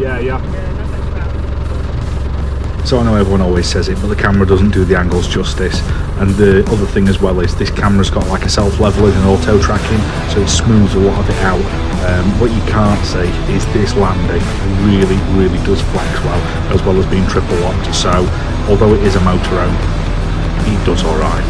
Yeah. So I know everyone always says it, but the camera doesn't do the angles justice. And the other thing as well is this camera's got like a self-leveling and auto tracking, so it smooths a lot of it out. What you can't see is this landing really does flex well as being triple locked. So although it is a motorhome, it does alright.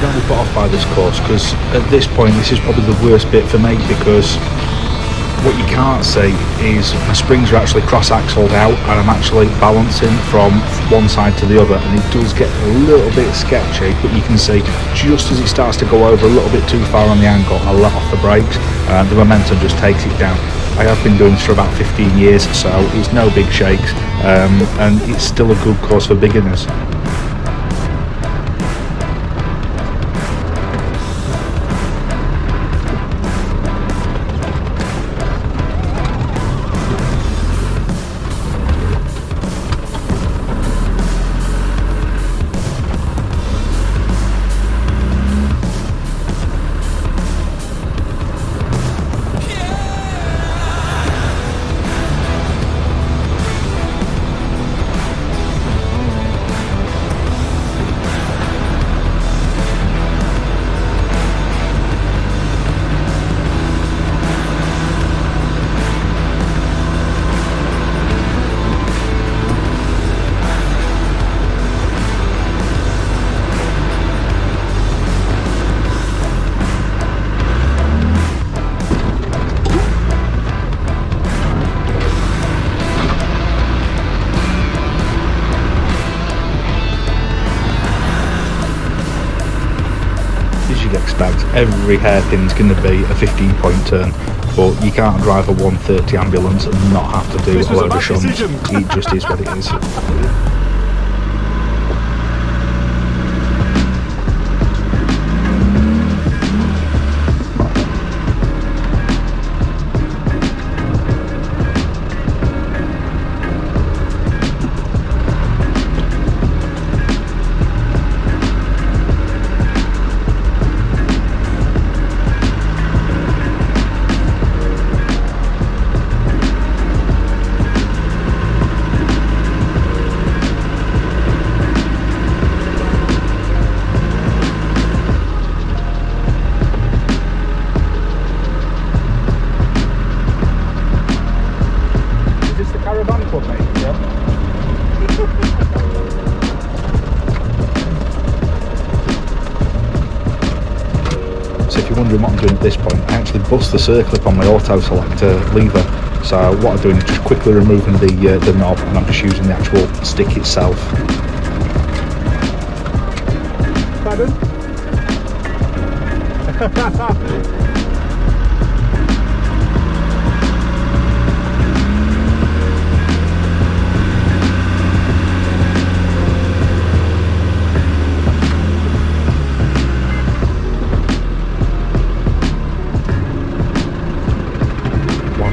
Don't be put off by this course, because at this point this is probably the worst bit for me, because what you can't see is my springs are actually cross-axled out and I'm actually balancing from one side to the other, and it does get a little bit sketchy, but you can see just as it starts to go over a little bit too far on the angle, I let off the brakes and the momentum just takes it down. I have been doing this for about 15 years, so it's no big shakes, and it's still a good course for beginners. Expect every hairpin's going to be a 15-point turn, but you can't drive a 130 ambulance and not have to do a load of shunts. It just is what it is. So if you're wondering what I'm doing at this point, I actually bust the circlip on my auto selector lever. So what I'm doing is just quickly removing the knob, and I'm just using the actual stick itself. Pardon?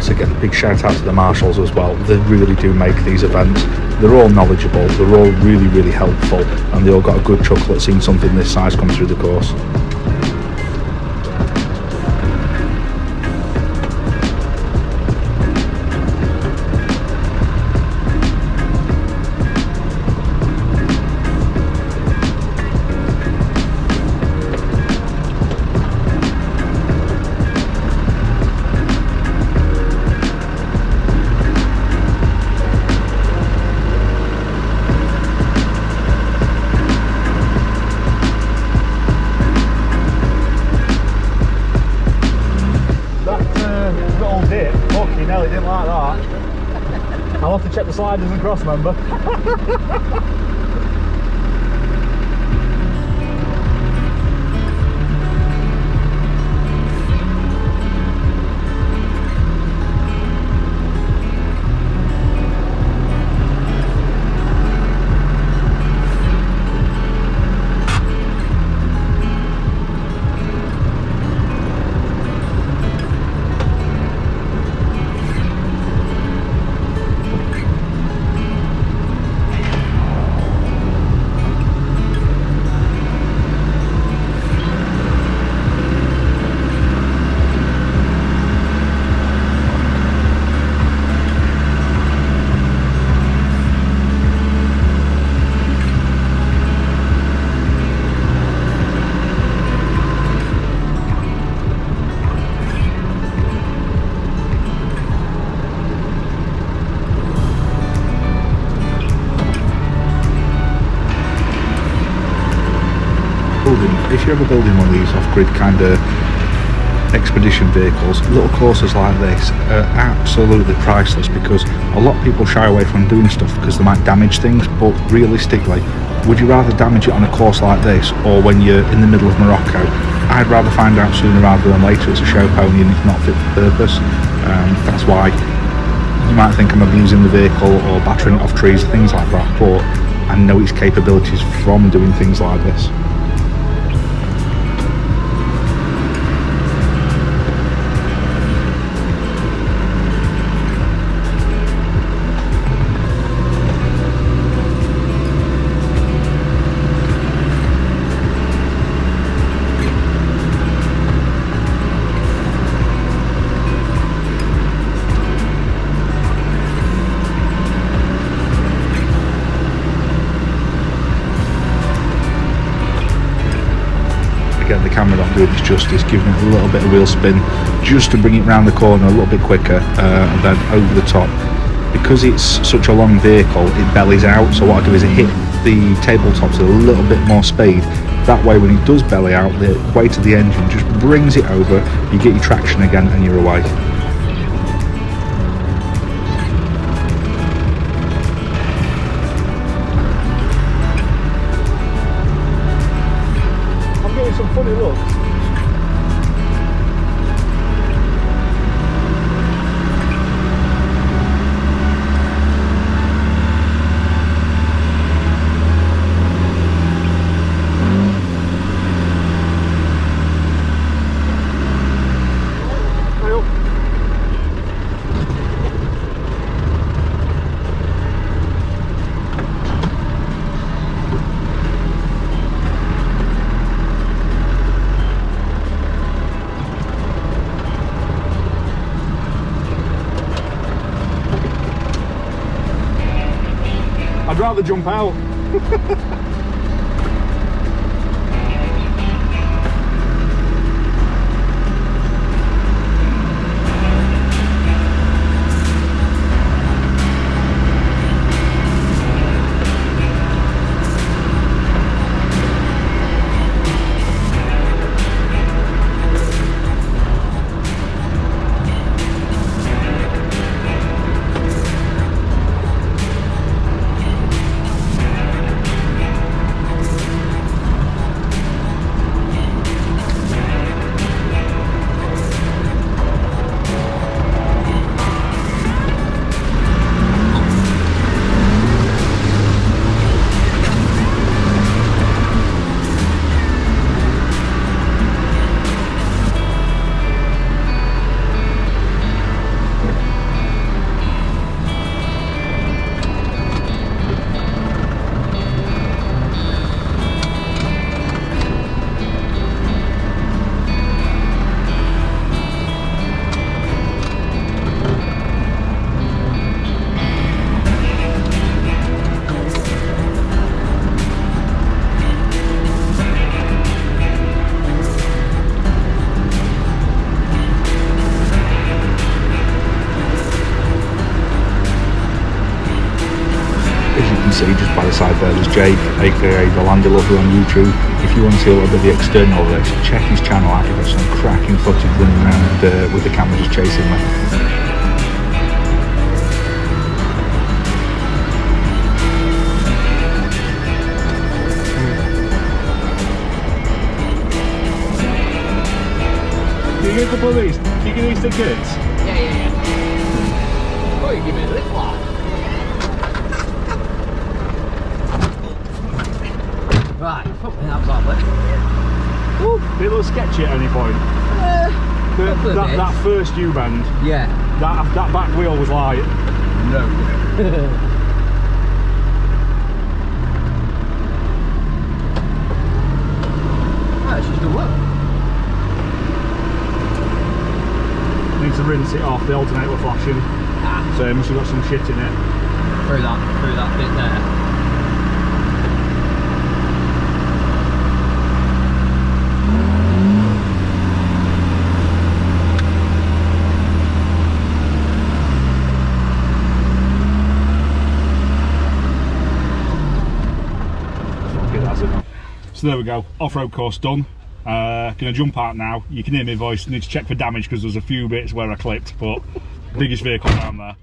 Again, big shout out to the marshals as well. They really do make these events. They're all knowledgeable, they're all really helpful, and they all got a good chuckle at seeing something this size come through the course. Nelly didn't like that. I'll have to check the sliders and cross member. building, if you're ever building one of these off-grid kind of expedition vehicles, little courses like this are absolutely priceless, because a lot of people shy away from doing stuff because they might damage things, but realistically, would you rather damage it on a course like this or when you're in the middle of Morocco? I'd rather find out sooner rather than later it's a show pony and it's not fit for purpose. That's why you might think I'm abusing the vehicle or battering it off trees, things like that, but I know its capabilities from doing things like this. Again, the camera not doing this justice, giving it a little bit of wheel spin just to bring it round the corner a little bit quicker, and then over the top. Because it's such a long vehicle, it bellies out, so what I do is I hit the tabletops with a little bit more speed. That way when it does belly out, the weight of the engine just brings it over, you get your traction again and you're away. Some funny looks. I'd rather jump out. See just by the side there, there's Jake, aka the Landy Lover on YouTube. If you want to see a little bit of the external of this, check his channel out. He's got some cracking footage running around with the camera just chasing me. Can you get a couple of these? Can you give these to kids? Yeah. Oh, you give me a little one. Right, fuck me, that was lovely. Did it look sketchy at any point? That first U-bend, Yeah. that back wheel was light. No. That's just good work. Need to rinse it off, the alternator flashing. So it must have got some shit in it. Through that bit there. So there we go, off-road course done. Gonna jump out now. You can hear my voice, need to check for damage because there's a few bits where I clipped, but biggest vehicle down there.